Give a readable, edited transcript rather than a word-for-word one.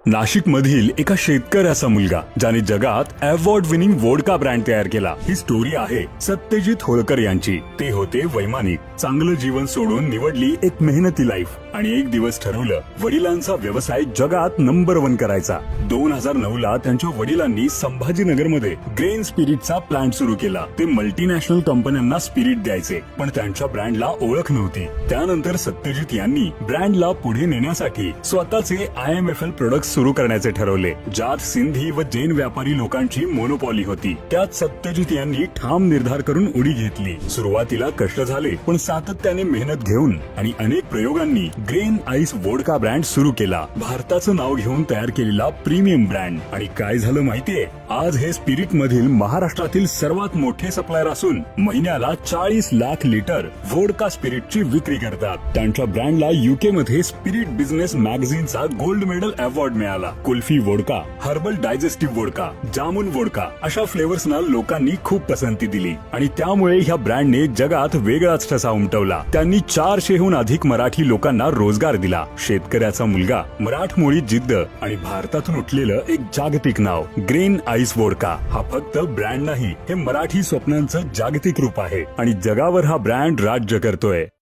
नाशिक मधील एका शेतकऱ्याचा मुलगा ज्याने जगात अवॉर्ड विनिंग वोडका ब्रँड तयार केला। ही स्टोरी आहे सत्यजित होळकर यांची। ते होते वैमानिक, चांगलं जीवन सोडून निवडली एक मेहनती लाईफ आणि एक दिवस ठरवलं वडिलांचा व्यवसाय जगात नंबर 1 करायचा। 2009 ला त्यांच्या वडिलांनी संभाजीनगरमध्ये ग्रेन स्पिरिटचा प्लांट सुरू केला। ते मल्टीनॅशनल कंपन्यांना स्पिरिट द्यायचे, पण त्यांच्या ब्रँडला ओळख नव्हती। त्यानंतर सत्यजित यांनी ब्रँडला पुढे नेण्यासाठी स्वतःचे IMFL प्रोडक्ट सुरू करण्याचे ठरवले, ज्यात सिंधी व जैन व्यापारी लोकांची मोनोपॉली होती। त्यात सत्यजित यांनी ठाम निर्धार करून उडी घेतली। सुरुवातीला कष्ट झाले, पण सातत्याने मेहनत घेऊन आणि अनेक प्रयोगांनी ग्रेन आईस वोडका ब्रँड सुरू केला। भारताचं नाव घेऊन तयार केलेला प्रीमियम ब्रँड। आणि काय झालं माहितीये, आज हे स्पिरिट मधील महाराष्ट्रातील सर्वात मोठे सप्लायर असून महिन्याला 40 लाख लिटर वोडका स्पिरिटची विक्री करतात। त्यांच्या ब्रँडला UK मध्ये स्पिरिट बिझनेस मॅगझिनचा गोल्ड मेडल अवॉर्ड मिळाला। Kulfi vodka, herbal digestive vodka, jamun vodka अशा फ्लेवर्सना लोकांनी खूप पसंती दिली आणि त्यामुळे ह्या ब्रँडने जगात वेगळाच ठसा उमटवला। त्यांनी 400हून अधिक मराठी लोकांना रोजगार दिला। शेतकऱ्याचा मुलगा, मराठमोळी जिद्द आणि भारतातून उठलेलं एक जागतिक नाव ग्रेन आईस वोडका हा फक्त ब्रँड नाही, हे मराठी स्वप्नांचं जागतिक रूप आहे आणि जगावर हा ब्रँड राज्य करतोय।